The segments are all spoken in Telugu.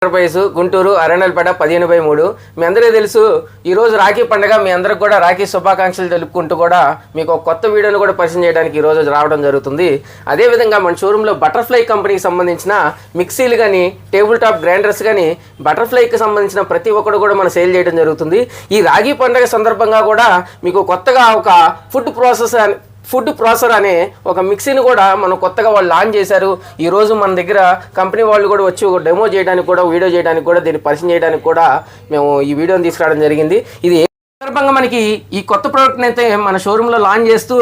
ఎంటర్ప్రైజ్ గుంటూరు అరణ్యపేట 15/3. మీ అందరికీ తెలుసు ఈరోజు రాఖీ పండుగ. మీ అందరికి కూడా రాఖీ శుభాకాంక్షలు తెలుపుకుంటూ కూడా మీకు ఒక కొత్త వీడియోను కూడా పరిచయం చేయడానికి ఈరోజు రావడం జరుగుతుంది. అదేవిధంగా మన షోరూంలో బటర్ఫ్లై కంపెనీకి సంబంధించిన మిక్సీలు కానీ టేబుల్ టాప్ గ్రైండర్స్ కానీ బటర్ఫ్లైకి సంబంధించిన ప్రతి ఒక్కరు కూడా మనం సేల్ చేయడం జరుగుతుంది. ఈ రాఖీ పండుగ సందర్భంగా కూడా మీకు కొత్తగా ఒక ఫుడ్ ప్రాసెసర్ అనే ఒక మిక్సీని కూడా మనం కొత్తగా వాళ్ళు లాంచ్ చేశారు. ఈరోజు మన దగ్గర కంపెనీ వాళ్ళు కూడా వచ్చి ఒక డెమో చేయడానికి కూడా వీడియో చేయడానికి కూడా దీన్ని పరిచయం చేయడానికి కూడా మేము ఈ వీడియోని తీసుకురావడం జరిగింది. ఇది సందర్భంగా మనకి ఈ కొత్త ప్రోడక్ట్ని అయితే మన షోరూంలో లాంచ్ చేస్తూ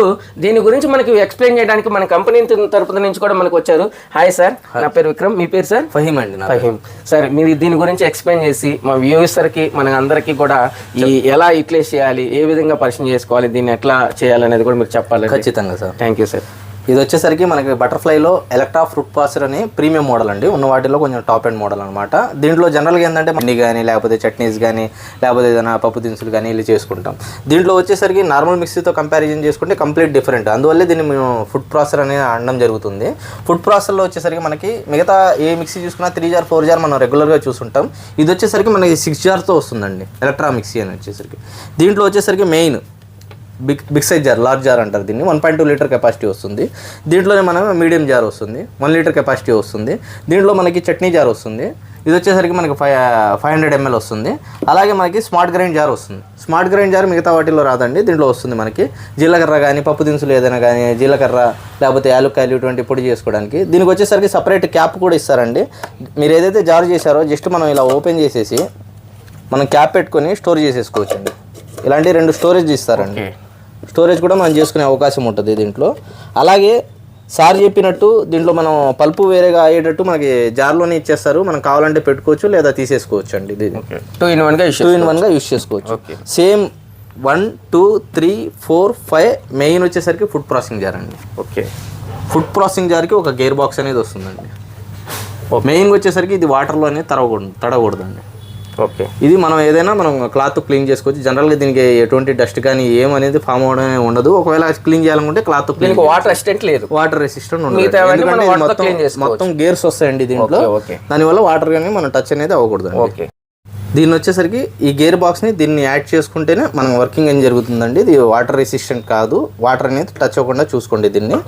దీని గురించి మనకి ఎక్స్ప్లెయిన్ చేయడానికి మన కంపెనీ తరపున నుంచి కూడా మనకు వచ్చారు. హాయ్ సార్, నా పేరు విక్రమ్. మీ పేరు సార్? ఫహీమ్ అండి. ఫహీమ్ సార్, మీరు దీని గురించి ఎక్స్ప్లెయిన్ చేసి మా వ్యూవర్స్కి మన అందరికీ కూడా ఎలా యూటిలైజ్ చేయాలి, ఏ విధంగా పరిచయం చేసుకోవాలి, దీన్ని ఎట్లా చేయాలనేది కూడా మీరు చెప్పాలి. ఖచ్చితంగా సార్. Thank you sir. ఇది వచ్చేసరికి మనకి బటర్ఫ్లైలో ఎలక్ట్రా ఫ్రూట్ ప్రాసెసర్ అని ప్రీమియం మోడల్ అండి. ఉన్న వాటిలో కొంచెం టాప్ అండ్ మోడల్ అనమాట. దీంట్లో జనరల్గా ఏంటంటే మండి కానీ లేకపోతే చట్నీస్ కానీ లేకపోతే ఏదైనా పప్పు దినుసులు కానీ ఇలా చేసుకుంటాం. దీంట్లో వచ్చేసరికి నార్మల్ మిక్సీతో కంపారిజన్ చేసుకుంటే కంప్లీట్ డిఫరెంట్. అందువల్లే దీన్ని మేము ఫుడ్ ప్రాసెసర్ అని అనడం జరుగుతుంది. ఫుడ్ ప్రాసెసర్లో వచ్చేసరికి మనకి మిగతా ఏ మిక్సీ చూసుకున్నా 3 జార్ 4 జార్ మనం రెగ్యులర్గా చూస్తుంటాం. ఇది వచ్చేసరికి మనకి 6 జార్తో వస్తుందండి ఎలక్ట్రా మిక్సీ అని వచ్చేసరికి. దీంట్లో వచ్చేసరికి main big size jar, large jar అంటారు దీన్ని. 1.2 లీటర్ కెపాసిటీ వస్తుంది. దీంట్లోనే మనం మీడియం జార్ వస్తుంది, 1 లీటర్ కెపాసిటీ వస్తుంది. దీంట్లో మనకి చట్నీ జార్ వస్తుంది. ఇది వచ్చేసరికి మనకి 500 ml వస్తుంది. అలాగే మనకి స్మార్ట్ గ్రైండ్ జార్ వస్తుంది. స్మార్ట్ గ్రైండ్ జార్ మిగతా వాటిల్లో రాదండి, దీంట్లో వస్తుంది మనకి. జీలకర్ర కానీ పప్పు దినుసులు ఏదైనా కానీ జీలకర్ర లేకపోతే యాలుక్కాయలు ఇటువంటి పొడి చేసుకోవడానికి. దీనికి వచ్చేసరికి సపరేట్ క్యాప్ కూడా ఇస్తారండి. మీరు ఏదైతే జార్ చేశారో జస్ట్ మనం ఇలా ఓపెన్ చేసేసి మనం క్యాప్ పెట్టుకొని స్టోర్ చేసేసుకోవచ్చు అండి. ఇలాంటి 2 స్టోరేజ్ ఇస్తారండి. స్టోరేజ్ కూడా మనం చేసుకునే అవకాశం ఉంటుంది దీంట్లో. అలాగే సార్ చెప్పినట్టు దీంట్లో మనం పల్పు వేరేగా అయ్యేటట్టు మనకి జార్లోనే ఇచ్చేస్తారు. మనం కావాలంటే పెట్టుకోవచ్చు లేదా తీసేసుకోవచ్చు అండి. ఇది 2 in 1 గా యూస్ చేసుకోవచ్చు. సేమ్ 1 2 3 4 5 మెయిన్ వచ్చేసరికి ఫుడ్ ప్రాసెసింగ్ జార్ అండి. ఓకే, ఫుడ్ ప్రాసెసింగ్ జార్కి ఒక గేర్ బాక్స్ అనేది వస్తుందండి. మెయిన్ వచ్చేసరికి ఇది వాటర్లోనే తడకూడదండి. ఓకే, ఇది మనం ఏదైనా మనం క్లాత్ క్లీన్ చేసుకోవచ్చు. జనరల్గా దీనికి ఎటువంటి డస్ట్ కానీ ఏమనేది ఫామ్ అవడమే ఉండదు. ఒకవేళ క్లీన్ చేయాలనుకుంటే క్లాత్ క్లీన్, వాటర్ రెసిస్టెంట్ లేదు, వాటర్ రెసిస్టెంట్ ఉండదు. మొత్తం గేర్స్ వస్తాయండి దీంట్లో. దానివల్ల వాటర్ కానీ మనం టచ్ అనేది అవ్వకూడదు. ఓకే, దీన్ని వచ్చేసరికి ఈ గేర్ బాక్స్ని దీన్ని యాడ్ చేసుకుంటేనే మనం వర్కింగ్ అని జరుగుతుందండి. ఇది వాటర్ రెసిస్టెంట్ కాదు. వాటర్ అనేది టచ్ అవ్వకుండా చూసుకోండి. దీన్ని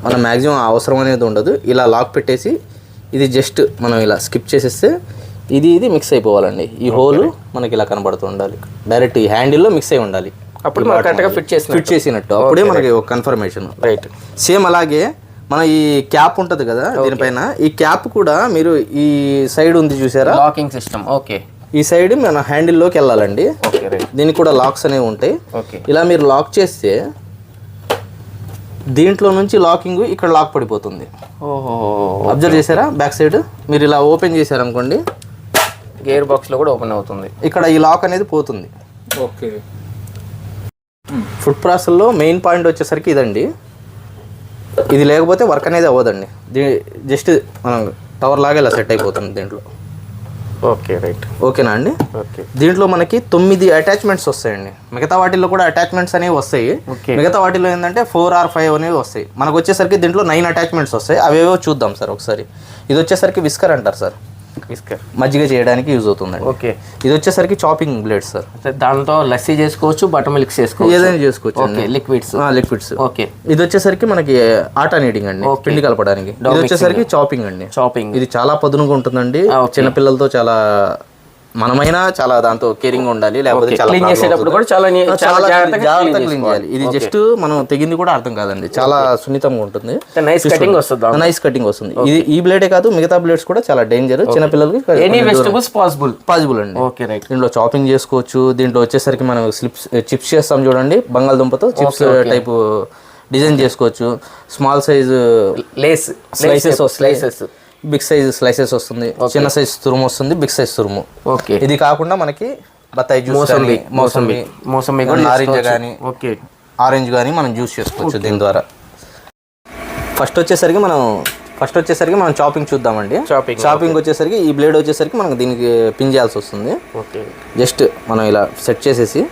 మనం మ్యాక్సిమం అవసరం అనేది ఉండదు. ఇలా లాక్ పెట్టేసి ఇది జస్ట్ మనం ఇలా స్కిప్ చేసేస్తే ఇది మిక్స్ అయిపోవాలండి. ఈ హోల్ మనకి ఇలా కనబడుతూ ఉండాలి. డైరెక్ట్ ఈ హ్యాండిల్లో మిక్స్ అయి ఉండాలి. అప్పుడు కరెక్ట్గా ఫిట్ చేసినట్టు అప్పుడే మనకి ఒక కన్ఫర్మేషన్. రైట్. సేమ్ అలాగే మన ఈ క్యాప్ ఉంటుంది కదా దీనిపైన, ఈ క్యాప్ కూడా మీరు ఈ సైడ్ ఉంది చూసారా, లాకింగ్ సిస్టమ్. ఓకే, ఈ సైడ్ మన హ్యాండిల్లోకి వెళ్ళాలండి. దీనికి కూడా లాక్స్ అనేవి ఉంటాయి. ఇలా మీరు లాక్ చేస్తే దీంట్లో నుంచి లాకింగ్ ఇక్కడ లాక్ పడిపోతుంది. అబ్జర్వ్ చేశారా? బ్యాక్ సైడ్ మీరు ఇలా ఓపెన్ చేశారనుకోండి, గేర్ బాక్స్లో కూడా ఓపెన్ అవుతుంది. ఇక్కడ ఈ లాక్ అనేది పోతుంది. ఓకే, ఫుడ్ ప్రాసెస్లో మెయిన్ పాయింట్ వచ్చేసరికి ఇదండి. ఇది లేకపోతే వర్క్ అనేది అవ్వదండి. జస్ట్ మనం టవర్ లాగా ఇలా సెట్ అయిపోతుంది దీంట్లో. Okay, right. ఓకేనా అండి? ఓకే, దీంట్లో మనకి 9 అటాచ్మెంట్స్ వస్తాయండి. మిగతా వాటిల్లో కూడా అటాచ్మెంట్స్ అనేవి వస్తాయి. మిగతా వాటిలో ఏంటంటే 4 or 5 అనేవి వస్తాయి. మనకు వచ్చేసరికి దీంట్లో 9 అటాచ్మెంట్స్ వస్తాయి. అవేవో చూద్దాం సార్ ఒకసారి. ఇది వచ్చేసరికి విస్కర్ అంటారు సార్. విస్కర్ మజ్జిగ చేయడానికి యూజ్ అవుతుందండి. ఓకే, ఇది వచ్చేసరికి చాపింగ్ బ్లేడ్ సార్. దాంతో లస్సీ చేసుకోవచ్చు, బటర్ మిల్క్ చేసుకోవచ్చు, ఏదైనా చేసుకోవచ్చు. Okay, liquids. ఓకే, ఇది వచ్చేసరికి మనకి ఆటా నీడింగ్ అండి, పిండి కలపడానికి. ఇది వచ్చేసరికి చాపింగ్ అండి. చాపింగ్ ఇది చాలా పదునుగా ఉంటుందండి. చిన్నపిల్లలతో చాలా మనమైనా చాలా దాంతో కేరింగ్ ఉండాలి. లేకపోతే క్లీన్ చేసేటప్పుడు కూడా చాలా జాగ్రత్తగా క్లీన్ చేయాలి. ఇది జస్ట్ మనం తెగింది కూడా అర్థం కాదండి, చాలా సున్నితంగా ఉంటుంది. నైస్ కటింగ్ వస్తుంది. ఇది ఈ బ్లేడే కాదు, మిగతా బ్లేడ్స్ కూడా చాలా డేంజర్ చిన్నపిల్లలకి. పాసిబుల్ అండి. Okay, right. దీంట్లో చాపింగ్ చేసుకోవచ్చు. దీంట్లో వచ్చేసరికి మనం చిప్స్ చేస్తాం చూడండి, బంగాళదుంపతో చిప్స్ టైపు డిజైన్ చేసుకోవచ్చు. Small size slices, big size slices వస్తుంది, చిన్న సైజ్ తురుము వస్తుంది, బిగ్ సైజ్ తురుము. ఓకే, ఇది కాకుండా మనకి బత్తాయి జ్యూస్, మోసంబి ఆరెంజ్ కానీ మనం జ్యూస్ చేసుకోవచ్చు దీని ద్వారా. ఫస్ట్ వచ్చేసరికి మనం చాపింగ్ చూద్దామండి. చాపింగ్ వచ్చేసరికి ఈ బ్లేడ్ వచ్చేసరికి మనకు దీనికి పిన్ చేయాల్సి వస్తుంది. జస్ట్ మనం ఇలా సెట్ చేసేసి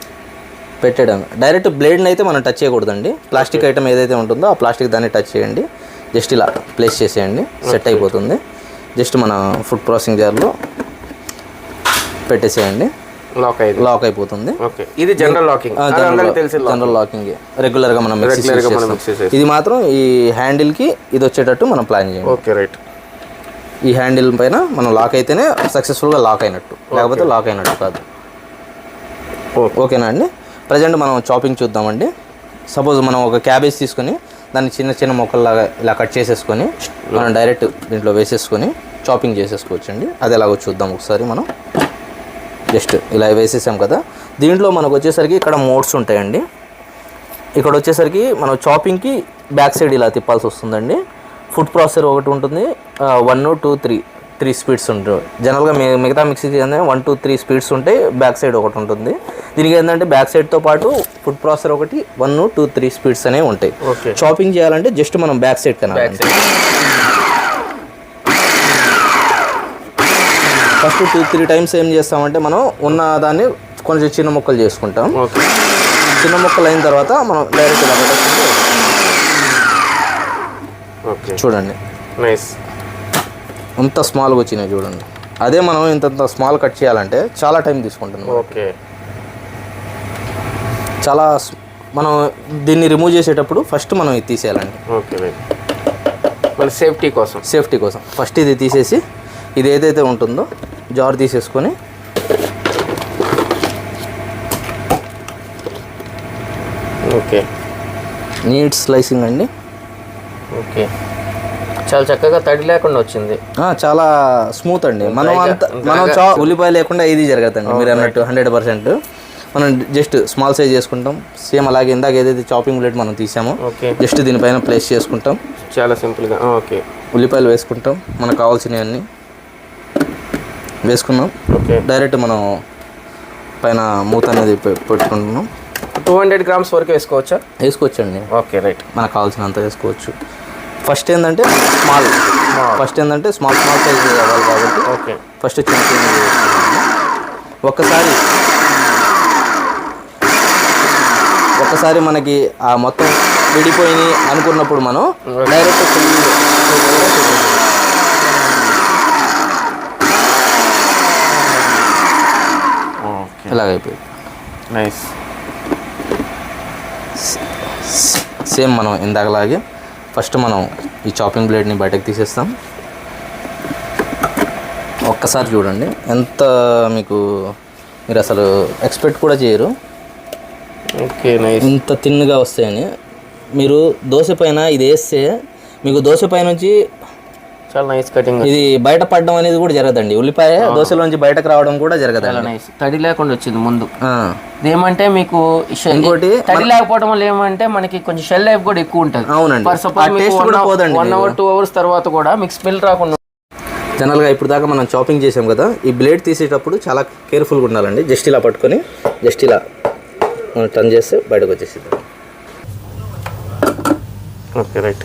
పెట్టేయడం. డైరెక్ట్ బ్లేడ్ని అయితే మనం టచ్ చేయకూడదండి. ప్లాస్టిక్ ఐటమ్ ఏదైతే ఉంటుందో ఆ ప్లాస్టిక్ దాన్ని టచ్ చేయండి. జస్ట్ ఇలా ప్లేస్ చేసేయండి, సెట్ అయిపోతుంది. జస్ట్ మన ఫుడ్ ప్రాసెసింగ్ జార్లో పెట్టేసేయండి, లాక్ అయింది. లాక్ అయిపోతుంది. ఓకే, ఇది జనరల్ లాకింగ్. జనరల్ లాకింగ్ రెగ్యులర్గా మనం మిక్సీ చేస్తాం. ఇది మాత్రం ఈ హ్యాండిల్కి ఇది వచ్చేటట్టు మనం ప్లాన్ చేయాలి. Okay right. ఈ హ్యాండిల్ పైన మనం లాక్ అయితేనే సక్సెస్ఫుల్గా లాక్ అయినట్టు, లేకపోతే లాక్ అయినట్టు కాదు. ఓకేనా అండి. ప్రజెంట్ మనం చాపింగ్ చూద్దామండి. సపోజ్ మనం ఒక క్యాబేజ్ తీసుకొని దాన్ని చిన్న చిన్న ముక్కల్లాగా ఇలా కట్ చేసేసుకొని మనం డైరెక్ట్ దీంట్లో వేసేసుకొని చాపింగ్ చేసేసుకోవచ్చు అండి. అది ఎలాగో చూద్దాం ఒకసారి. మనం జస్ట్ ఇలా వేసేసాం కదా, దీంట్లో మనకు వచ్చేసరికి ఇక్కడ మోడ్స్ ఉంటాయండి. ఇక్కడ వచ్చేసరికి మనం చాపింగ్కి బ్యాక్ సైడ్ ఇలా తిప్పాల్సి వస్తుందండి. ఫుడ్ ప్రాసెసర్ ఒకటి ఉంటుంది, 1, 2, 3 స్పీడ్స్ ఉంటాయి. జనరల్గా మిగతా మిక్సీకి ఏంటంటే 1, 2, 3 స్పీడ్స్ ఉంటాయి, బ్యాక్ సైడ్ ఒకటి ఉంటుంది. దీనికి ఏంటంటే బ్యాక్ సైడ్తో పాటు ఫుడ్ ప్రాసెసర్ ఒకటి 1, 2, 3 స్పీడ్స్ అనేవి ఉంటాయి. చాపింగ్ చేయాలంటే జస్ట్ మనం బ్యాక్ సైడ్ కన్నా ఫస్ట్ 2-3 టైమ్స్ ఏం చేస్తామంటే మనం ఉన్న దాన్ని కొంచెం చిన్న ముక్కలు చేసుకుంటాం. చిన్న ముక్కలు అయిన తర్వాత మనం డైరెక్ట్ ఇలా పెట్టేసుకుంటే చూడండి నైస్, అంత స్మాల్గా వచ్చినాయి చూడండి. అదే మనం ఇంత స్మాల్ కట్ చేయాలంటే చాలా టైం తీసుకుంటుంది. ఓకే, చాలా మనం దీన్ని రిమూవ్ చేసేటప్పుడు ఫస్ట్ మనం ఇది తీసేయాలండి. Okay right. మన సేఫ్టీ కోసం ఫస్ట్ ఇది తీసేసి ఇది ఏదైతే ఉంటుందో జార్ తీసేసుకొని ఓకే నీట్ స్లైసింగ్ అండి. ఓకే, చాలా చక్కగా తడి లేకుండా వచ్చింది, చాలా స్మూత్ అండి. మనం ఉల్లిపాయ లేకుండా ఇది జరగదండి మీరు అన్నట్టు 100%. మనం జస్ట్ స్మాల్ సైజ్ చేసుకుంటాం, సేమ్ అలాగే ఇందాక ఏదైతే చాపింగ్ ప్లేట్ మనం తీసామో జస్ట్ దీనిపైన ప్లేస్ చేసుకుంటాం, చాలా సింపుల్గా. ఓకే, ఉల్లిపాయలు వేసుకుంటాం, మనకు కావాల్సినవన్నీ వేసుకున్నాం. ఓకే, డైరెక్ట్ మనం పైన మూత అనేది పెట్టుకుంటున్నాం. 200 grams వరకు వేసుకోవచ్చండి. ఓకే రైట్, మనకు కావాల్సినంత వేసుకోవచ్చు. ఫస్ట్ ఏంటంటే స్మాల్ సైజ్ కావాలి కాబట్టి ఓకే ఫస్ట్ చిన్న ఒక్కసారి మనకి ఆ మొత్తం విడిపోయి అనుకున్నప్పుడు మనం డైరెక్ట్ ఇలాగైపోయింది. నైస్. సేమ్ మనం ఇందాకలాగే ఫస్ట్ మనం ఈ చాపింగ్ బ్లేడ్ని బయటకు తీసేస్తాం. ఒక్కసారి చూడండి ఎంత మీరు అసలు ఎక్స్పెక్ట్ కూడా చేయరు. ఓకే నైస్, ఇంత తిన్నుగా వస్తాయని. మీరు దోశ పైన ఇది వేస్తే మీకు దోశ పై నుంచి చాలా నైస్ కటింగ్, ఇది బయట పడడం అనేది కూడా జరగదండి. ఉల్లిపాయ దోశలోంచి బయటకు రావడం కూడా జరగదండి. నైస్, తడి లేకుండా వచ్చింది ముందు. ఏమంటే మీకు ఇంకోటి తడి లేకపోవడం వల్ల ఏమంటే మనకి కొంచెం షెల్ లైఫ్ కూడా ఎక్కువ ఉంటుంది. అవునండి, 1 hour 2 hours తర్వాత కూడా మీకు స్మెల్ రాకుండా. జనరల్గా ఇప్పుడు దాకా మనం చాపింగ్ చేసాం కదా, ఈ బ్లేడ్ తీసేటప్పుడు చాలా కేర్ఫుల్గా ఉండాలండి. జస్ట్ ఇలా పట్టుకొని జస్ట్ ఇలా మనం టర్న్ చేస్తే బయటకు వచ్చేసింది. Okay right.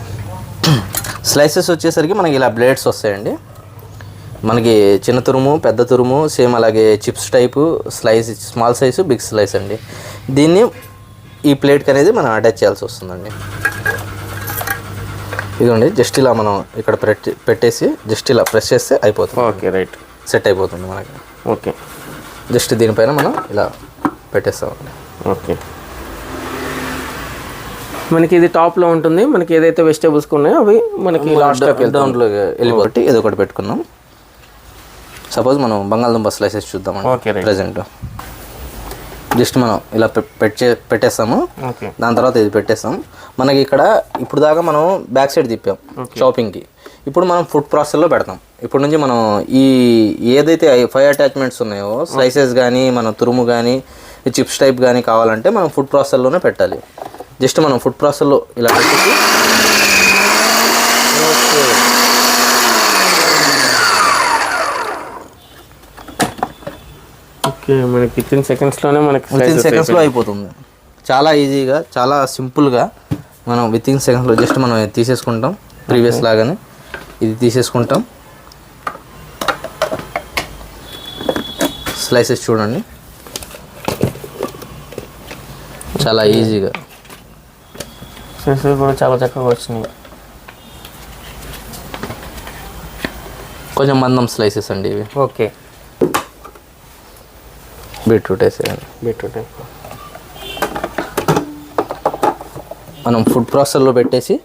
స్లైసెస్ వచ్చేసరికి మనకి ఇలా బ్లేడ్స్ వస్తాయండి. మనకి చిన్న తురుము, పెద్ద తురుము, సేమ్ అలాగే chips type slice, small size, big slice అండి. దీన్ని ఈ ప్లేట్కి అనేది మనం అటాచ్ చేయాల్సి వస్తుందండి. ఇదిగోండి జస్ట్ ఇలా మనం ఇక్కడ పెట్టేసి జస్ట్ ఇలా ప్రెస్ చేస్తే అయిపోతుంది. ఓకే రైట్, సెట్ అయిపోతుంది మనకి. ఓకే, జస్ట్ దీనిపైన మనం ఇలా పెట్టేస్తామండి. ఓకే, మనకి ఇది టాప్లో ఉంటుంది. మనకి ఏదైతే వెజిటేబుల్స్ ఉన్నాయో అవి మనకి డౌన్లో వెళ్ళిపోతే ఏదో ఒకటి పెట్టుకున్నాం. సపోజ్ మనం బంగాళదుంప స్లైసెస్ చూద్దామండి. ఓకే ప్రజెంట్ జస్ట్ మనం ఇలా పెట్టేస్తాము. దాని తర్వాత ఇది పెట్టేస్తాం. మనకి ఇక్కడ ఇప్పుడు దాకా మనం బ్యాక్ సైడ్ తిప్పాం చాపింగ్కి. ఇప్పుడు మనం ఫుడ్ ప్రాసెస్లో పెడతాం. ఇప్పుడు నుంచి మనం ఈ ఏదైతే 5 అటాచ్మెంట్స్ ఉన్నాయో స్లైసెస్ కానీ మన తురుము కానీ చిప్స్ టైప్ కానీ కావాలంటే మనం ఫుడ్ ప్రాసెస్లోనే పెట్టాలి. జస్ట్ మనం ఫుడ్ ప్రాసెస్లో ఇలా పెట్టేసి ఓకే, మనకి విత్ ఇన్ సెకండ్స్లో అయిపోతుంది. చాలా ఈజీగా, చాలా సింపుల్గా మనం విత్ ఇన్ సెకండ్స్లో జస్ట్ మనం తీసేసుకుంటాం. ప్రీవియస్ లాగానే ఇది తీసేసుకుంటాం. స్లైసెస్ చూడండి చాలా ఈజీగా, కూడా చాలా చక్కగా వచ్చినాయి. కొంచెం మందం స్లైసెస్ అండి ఇవి. ఓకే, బీట్రూట్ వేసేయండి. బీట్రూట్ మనం ఫుడ్ ప్రాసెసర్లో పెట్టేసి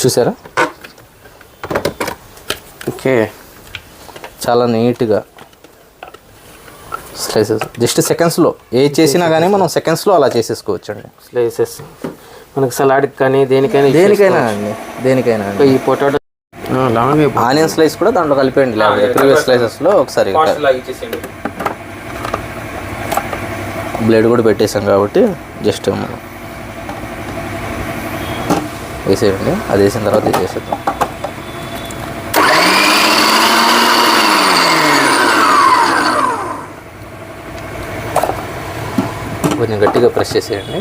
చూసారా, ఓకే. చాలా నీట్గా స్లైసెస్ జస్ట్ సెకండ్స్లో ఏ చేసినా కానీ మనం సెకండ్స్లో అలా చేసేసుకోవచ్చు అండి. స్లైసెస్ మనకి సలాడ్కి కానీ దేనికైనా అండి, దేనికైనా అండి. ఈ పొటాటో లాంగ్ ఆనియన్ స్లైస్ కూడా దాంట్లో కలిపేయండి, లేకపోతే ప్రీవియస్ స్లైసెస్లో ఒకసారి బ్లేడ్ కూడా పెట్టేసాం కాబట్టి జస్ట్ మనం వేసేయండి. అది వేసిన తర్వాత ఇది వేసేద్దాం. కొంచెం గట్టిగా ప్రెస్ చేసేయండి.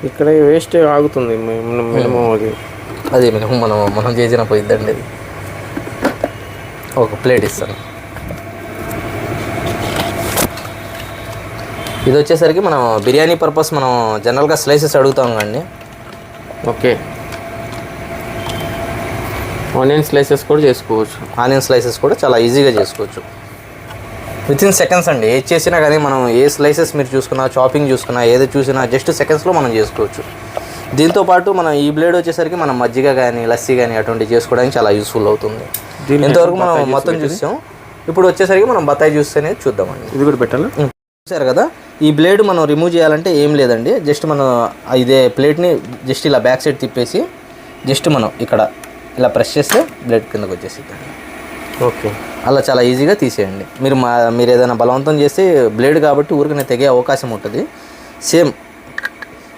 ఇక్కడ వేస్ట్ ఆగుతుంది మినిమం. అది మినిమం మనం చేసిన పోయిద్దండి. అది ఒక ప్లేట్ ఇస్తాను. ఇది వచ్చేసరికి మనం బిర్యానీ పర్పస్ మనం జనరల్గా స్లైసెస్ అడుగుతాం కండి. ఓకే. ఆనియన్ స్లైసెస్ కూడా చేసుకోవచ్చు. ఆనియన్ స్లైసెస్ కూడా చాలా ఈజీగా చేసుకోవచ్చు. వితిన్ సెకండ్స్ అండి. ఏది చేసినా కానీ మనం ఏ స్లైసెస్ మీరు చూసుకున్నా, చాపింగ్ చూసుకున్నా, ఏది చూసినా జస్ట్ సెకండ్స్లో మనం చేసుకోవచ్చు. దీంతోపాటు మనం ఈ బ్లేడ్ వచ్చేసరికి మనం మజ్జిగ కానీ, లస్సీ కానీ అటువంటివి చేసుకోవడానికి చాలా యూస్ఫుల్ అవుతుంది. ఇంతవరకు మనం మొత్తం చూసాం. ఇప్పుడు వచ్చేసరికి మనం బత్తాయి జ్యూస్ అనేది చూద్దామండి. ఇది కూడా పెట్టాలా? చూసారు కదా, ఈ బ్లేడ్ మనం రిమూవ్ చేయాలంటే ఏం లేదండి. జస్ట్ మనం ఇదే ప్లేట్ని జస్ట్ ఇలా బ్యాక్ సైడ్ తిప్పేసి జస్ట్ మనం ఇక్కడ ఇలా ప్రెస్ చేస్తే బ్లేడ్ కిందకు వచ్చేసిద్ది. ఓకే. అలా చాలా ఈజీగా తీసేయండి. మీరు ఏదైనా బలవంతం చేస్తే బ్లేడ్ కాబట్టి ఊరికనే తెగే అవకాశం ఉంటుంది. సేమ్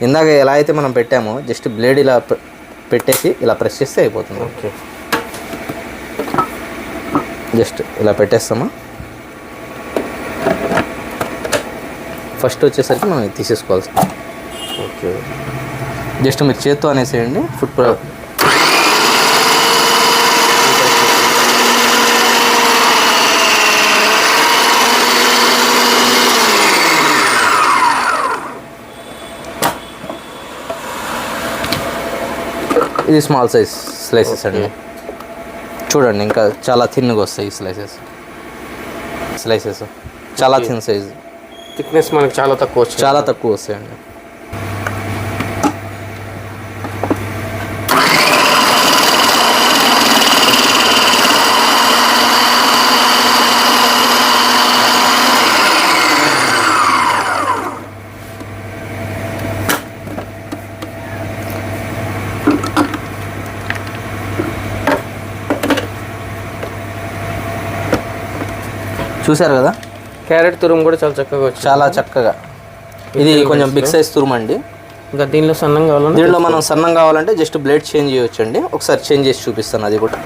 ఇందాక ఎలా అయితే మనం పెట్టామో జస్ట్ బ్లేడ్ ఇలా పెట్టేసి ఇలా ప్రెస్ చేస్తే అయిపోతుంది. ఓకే. జస్ట్ ఇలా పెట్టేస్తామా. ఫస్ట్ వచ్చేసరికి మనం ఇది తీసేసుకోవాల్సి. ఓకే. జస్ట్ మీరు చేత్తో అనేసేయండి. ఫుడ్ ఇది స్మాల్ సైజ్ స్లైసెస్ అండి. చూడండి ఇంకా చాలా థిన్గా వస్తాయి ఈ స్లైసెస్ చాలా థిన్ సైజ్. థిక్నెస్ మనకి చాలా తక్కువ వస్తాయండి. చూసారు కదా, క్యారెట్ తురుము కూడా చాలా చక్కగా వచ్చింది. చాలా చక్కగా. ఇది కొంచెం బిగ్ సైజ్ తురుము అండి. ఇంకా దీనిలో సన్నం కావాలంటే దీనిలో మనం సన్నం కావాలంటే జస్ట్ బ్లేడ్ చేంజ్ చేయొచ్చు అండి. ఒకసారి చేంజ్ చేసి చూపిస్తాను అది కూడా.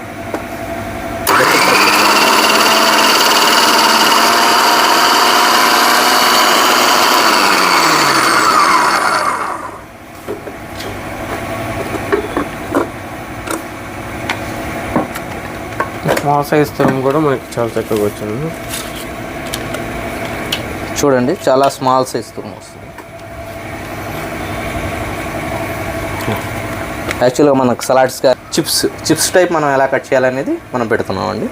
స్మాల్ సైజ్ తురుము కూడా మనకి చాలా చక్కగా వచ్చింది. చూడండి చాలా స్మాల్ సైజ్ తురుము వస్తుంది. యాక్చువల్గా మనకు సలాడ్స్గా చిప్స్ టైప్ మనం ఎలా కట్ చేయాలనేది మనం పెడుతున్నామండి.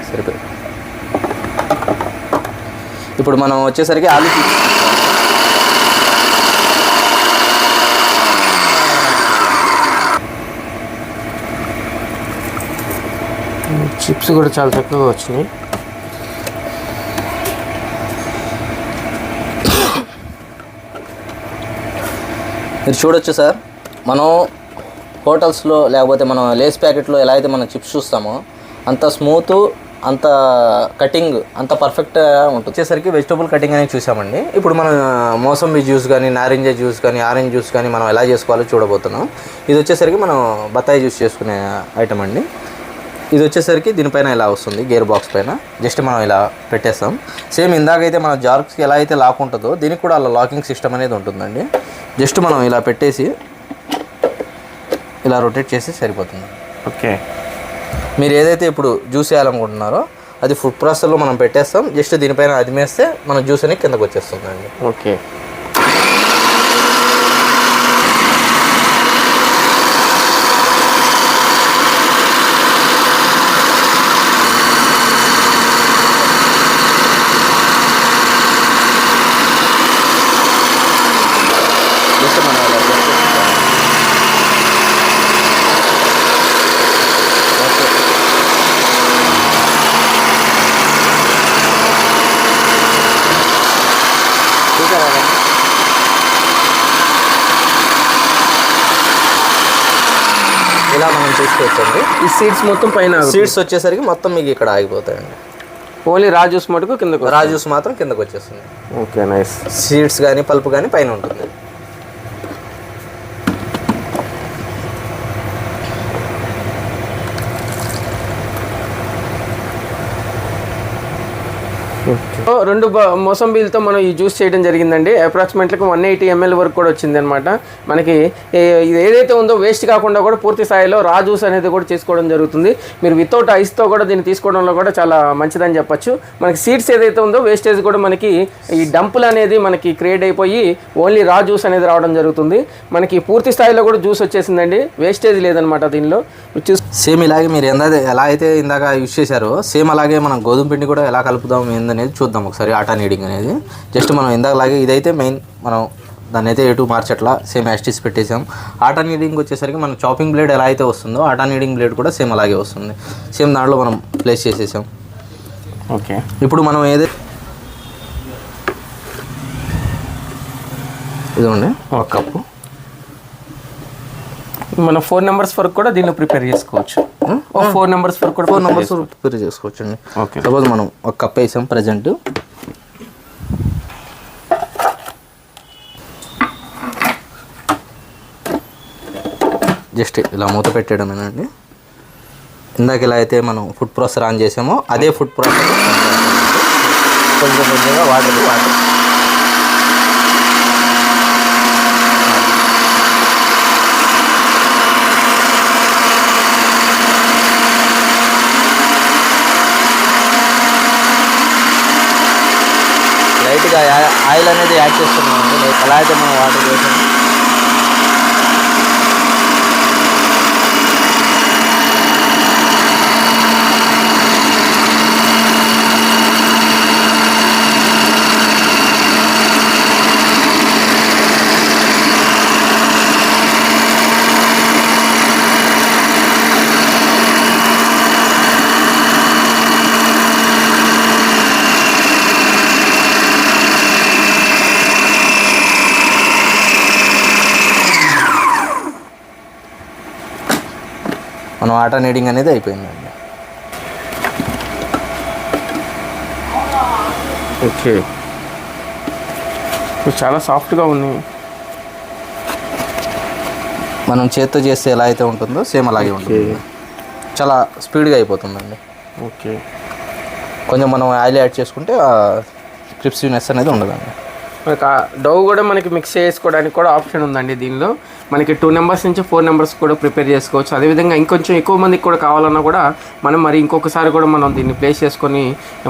సరిపోయి ఇప్పుడు మనం వచ్చేసరికి ఆలు చిప్స్ కూడా చాలా చక్కగా వచ్చినాయి. మీరు చూడొచ్చు సార్, మనం హోటల్స్లో లేకపోతే మనం లేస్ ప్యాకెట్లో ఎలా అయితే మనం చిప్స్ చూస్తామో అంత స్మూత్, అంత కటింగ్ అంత పర్ఫెక్ట్గా ఉంటుంది. వచ్చేసరికి వెజిటబుల్ కటింగ్ అనేది చూసామండి. ఇప్పుడు మనం మోసంబి జ్యూస్ కానీ, నారింజ జ్యూస్ కానీ, ఆరెంజ్ జ్యూస్ కానీ మనం ఎలా చేసుకోవాలో చూడబోతున్నాం. ఇది వచ్చేసరికి మనం బత్తాయి జ్యూస్ చేసుకునే ఐటమ్ అండి. ఇది వచ్చేసరికి దీనిపైన ఇలా వస్తుంది, గేర్ బాక్స్ పైన జస్ట్ మనం ఇలా పెట్టేస్తాం. సేమ్ ఇందాకైతే మన జార్స్కి ఎలా అయితే లాక్ ఉంటుందో దీనికి కూడా అలా లాకింగ్ సిస్టమ్ అనేది ఉంటుందండి. జస్ట్ మనం ఇలా పెట్టేసి ఇలా రొటేట్ చేస్తే సరిపోతుంది. ఓకే. మీరు ఏదైతే ఇప్పుడు జ్యూస్ వేయాలనుకుంటున్నారో అది ఫుడ్ ప్రాసెసర్లో మనం పెట్టేస్తాం. జస్ట్ దీనిపైన అదిమేస్తే మన జ్యూస్ అనేది కిందకు వచ్చేస్తుందండి. ఓకే. జస్ట్ మనం ఇలా చేసేస్తాం. ఓకే. చూసారా? ఇలా మనం చూసుకోవచ్చండి. ఈ సీడ్స్ మొత్తం పైన సీడ్స్ వచ్చేసరికి మొత్తం మీకు ఇక్కడ ఆగిపోతాయండి. ఓన్లీ రా జ్యూస్ మటుకు కిందకు. రా జ్యూస్ మాత్రం కిందకు వచ్చేస్తుంది. Okay, nice. సీడ్స్ కానీ పల్పు కానీ పైన ఉంటుంది. రెండు మోసంబీలతో మనం ఈ జ్యూస్ చేయడం జరిగిందండి. అప్రాక్సిమేట్లీ 180 ml వరకు కూడా వచ్చింది అనమాట. మనకి ఇది ఏదైతే ఉందో వేస్ట్ కాకుండా కూడా పూర్తి స్థాయిలో రా జ్యూస్ అనేది కూడా తీసుకోవడం జరుగుతుంది. మీరు వితౌట్ ఐస్తో కూడా దీన్ని తీసుకోవడంలో కూడా చాలా మంచిదని చెప్పచ్చు. మనకి సీడ్స్ ఏదైతే ఉందో వేస్టేజ్ కూడా మనకి ఈ డంపులు అనేది మనకి క్రియేట్ అయిపోయి ఓన్లీ రా జ్యూస్ అనేది రావడం జరుగుతుంది. మనకి పూర్తి స్థాయిలో కూడా జ్యూస్ వచ్చేసిందండి, వేస్టేజ్ లేదనమాట దీనిలో. సేమ్ ఇలాగే మీరు ఎలా అయితే ఇందాక యూజ్ చేశారో సేమ్ అలాగే మనం గోధుమ పిండి కూడా ఎలా కలుపుదాం ఏందనేది చూద్దాం ఒకసారి. ఆటా నీడింగ్ అనేది జస్ట్ మనం ఇందాకలాగే ఇదైతే మెయిన్, మనం దాన్ని అయితే ఎటు మార్చట్లా సేమ్ యాస్టిస్ పెట్టేసాం. ఆటా నీడింగ్ వచ్చేసరికి మనం చాపింగ్ బ్లేడ్ ఎలా అయితే వస్తుందో ఆటా నీడింగ్ బ్లేడ్ కూడా సేమ్ అలాగే వస్తుంది. సేమ్ దాంట్లో మనం ప్లేస్ చేసేసాం. ఓకే. ఇప్పుడు మనం ఏదైతే ఇదిగోండి 1 కప్పు మనం 4 నెంబర్స్ వరకు కూడా దీనిలో ప్రిపేర్ చేసుకోవచ్చు. 4 నెంబర్స్ వరకు కూడా 4 నెంబర్స్ ప్రిపేర్ చేసుకోవచ్చు అండి. ఓకే. సపోజ్ మనం 1 కప్ వేసాం ప్రజెంట్. జస్ట్ ఇలా మూత పెట్టేయడమేనండి. ఇందాక ఇలా అయితే మనం ఫుడ్ ప్రాసెసర్ ఆన్ చేసామో అదే ఫుడ్ ప్రాసెసర్ కొంచెం కొంచెంగా వాటర్ లైట్గా ఆయిల్ అనేది యాడ్ చేస్తున్నామండి. ఎలా అయితే మనం వాటర్ వేసాము మనం ఆటా నీడింగ్ అనేది అయిపోయిందండి. ఓకే. చాలా సాఫ్ట్గా ఉంది. మనం చేత్తో చేస్తే ఎలా అయితే ఉంటుందో సేమ్ అలాగే ఉంటుంది. చాలా స్పీడ్గా అయిపోతుందండి. ఓకే. కొంచెం మనం ఆయిల్ యాడ్ చేసుకుంటే క్రిప్సీనెస్ అనేది ఉండదండి. మనకి డౌ కూడా మనకి మిక్స్ చేసుకోవడానికి కూడా ఆప్షన్ ఉందండి దీనిలో. మనకి 2 నెంబర్స్ నుంచి 4 నెంబర్స్ కూడా ప్రిపేర్ చేసుకోవచ్చు. అదేవిధంగా ఇంకొంచెం ఎక్కువ మందికి కూడా కావాలన్నా కూడా మనం మరి ఇంకొకసారి కూడా మనం దీన్ని ప్లేస్ చేసుకొని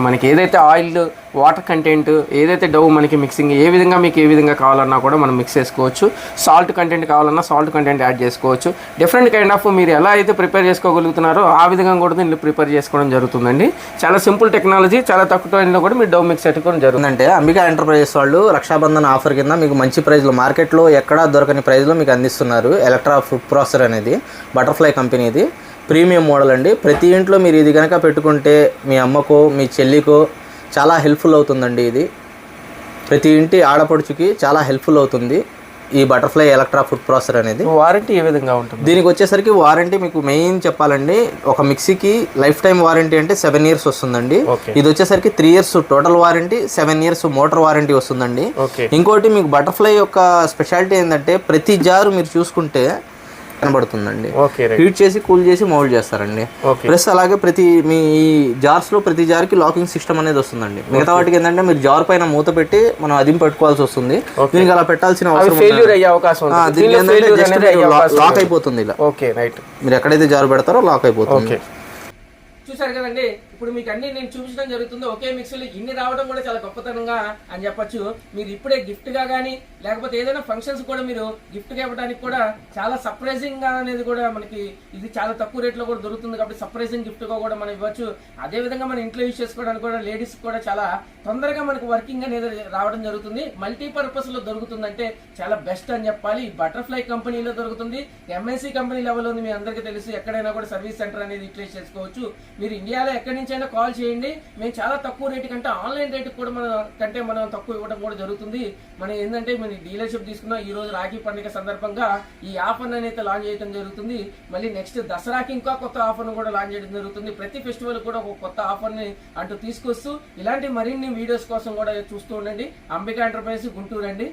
మనకి ఏదైతే ఆయిల్ వాటర్ కంటెంట్ ఏదైతే డౌ మనకి మిక్సింగ్ ఏ విధంగా కావాలన్నా కూడా మనం మిక్స్ చేసుకోవచ్చు. సాల్ట్ కంటెంట్ కావాలన్నా సాల్ట్ కంటెంట్ యాడ్ చేసుకోవచ్చు. డిఫరెంట్ కైండ్ ఆఫ్ మీరు ఎలా అయితే ప్రిపేర్ చేసుకోగలుగుతున్నారో ఆ విధంగా కూడా దీన్ని ప్రిపేర్ చేసుకోవడం జరుగుతుందండి. చాలా సింపుల్ టెక్నాలజీ, చాలా తక్కువ టైంలో కూడా మీరు డౌ మిక్స్ పెట్టుకోవడం జరుగుతుందంటే అంబికా ఎంటర్ప్రైజెస్ వాళ్ళు రక్షాబంధన్ ఆఫర్ కింద మీకు మంచి ప్రైస్లో మార్కెట్లో ఎక్కడా దొరకని ప్రైస్లో మీకు అందిస్తున్నారు. ఎలక్ట్రా ఫుడ్ ప్రాసెసర్ అనేది బటర్ఫ్లై కంపెనీది ప్రీమియం మోడల్ అండి. ప్రతి ఇంట్లో మీరు ఇది కనుక పెట్టుకుంటే మీ అమ్మకో మీ చెల్లికో చాలా హెల్ప్ఫుల్ అవుతుందండి. ఇది ప్రతి ఇంటి ఆడపడుచుకి చాలా హెల్ప్ఫుల్ అవుతుంది ఈ బటర్ఫ్లై ఎలక్ట్రా ఫుడ్ ప్రాసెసర్ అనేది. వారంటీ ఏ విధంగా ఉంటుంది? దీనికి వచ్చేసరికి వారంటీ మీకు మెయిన్ చెప్పాలండి, ఒక మిక్సీకి లైఫ్ టైం వారంటీ అంటే 7 years వస్తుందండి. ఇది వచ్చేసరికి 3 years total warranty, 7 years motor warranty వస్తుందండి. ఇంకోటి మీకు బటర్ఫ్లై యొక్క స్పెషాలిటీ ఏంటంటే ప్రతి జారు మీరు చూసుకుంటే కనబడుతుందండి. ఓకే హీట్ చేసి కూల్ చేసి మౌల్డ్ చేస్తారండి. ప్లస్ అలాగే ప్రతి మీ జార్స్ లో ప్రతి జార్ కి లాకింగ్ సిస్టమ్ అనేది వస్తుందండి. మిగతా వాటికి ఏంటంటే మీరు జార్ పైన మూత పెట్టి మనం అదిం పెట్టుకోవాల్సి వస్తుంది. దీనికి అలా పెట్టాల్సిన అవసరం ఫెయిల్యూర్ అయ్యే అవకాశం ఉంది. దీనికి ఏంటంటే లాక్ అయిపోతుంది ఇలా. Okay right. మీరు ఎక్కడైతే జార్ పెడతారో లాక్ అయిపోతుంది. చూసారు కదండి, ఇప్పుడు మీకు అన్ని నేను చూపించడం జరుగుతుంది. ఒకే మిక్సీలో ఇన్ని రావడం కూడా చాలా గొప్పతనంగా అని చెప్పొచ్చు. మీరు ఇప్పుడే గిఫ్ట్ గా కానీ లేకపోతే ఏదైనా ఫంక్షన్స్ కూడా మీరు గిఫ్ట్ గా ఇవ్వడానికి కూడా చాలా సర్ప్రైజింగ్ గా అనేది కూడా మనకి ఇది చాలా తక్కువ రేట్ లో కూడా దొరుకుతుంది. కాబట్టి సర్ప్రైజింగ్ గిఫ్ట్ గా కూడా మనం ఇవ్వచ్చు. అదే విధంగా మన ఇంట్లో యూజ్ చేసుకోవడానికి కూడా లేడీస్ కూడా చాలా తొందరగా మనకి వర్కింగ్ అనేది రావడం జరుగుతుంది. మల్టీపర్పస్ లో దొరుకుతుందంటే చాలా బెస్ట్ అని చెప్పాలి. బటర్ఫ్లై కంపెనీలో దొరుకుతుంది. ఎంఎన్సీ కంపెనీ లెవెల్ ఉంది, మీ అందరికీ తెలుసు. ఎక్కడైనా కూడా సర్వీస్ సెంటర్ అనేది యూటిలైజ్ చేసుకోవచ్చు. మీరు ఇండియాలో ఎక్కడి నుంచైనా కాల్ చేయండి. మేము చాలా తక్కువ రేటు కంటే ఆన్లైన్ రేటు కూడా మనం తక్కువ ఇవ్వడం కూడా జరుగుతుంది. మనం ఏంటంటే మన డీలర్షిప్ తీసుకున్న ఈ రోజు రాఖీ పండుగ సందర్భంగా ఈ ఆఫర్ అనేది లాంచ్ చేయడం జరుగుతుంది. మళ్ళీ నెక్స్ట్ దసరాకి ఇంకా కొత్త ఆఫర్ కూడా లాంచ్ చేయడం జరుగుతుంది. ప్రతి ఫెస్టివల్ కూడా ఒక కొత్త ఆఫర్ ని అంటూ తీసుకొస్తూ ఇలాంటి మరిన్ని వీడియోస్ కోసం కూడా చూస్తూ ఉండండి. అంబికా ఎంటర్ప్రైజ్ గుంటూరు అండి.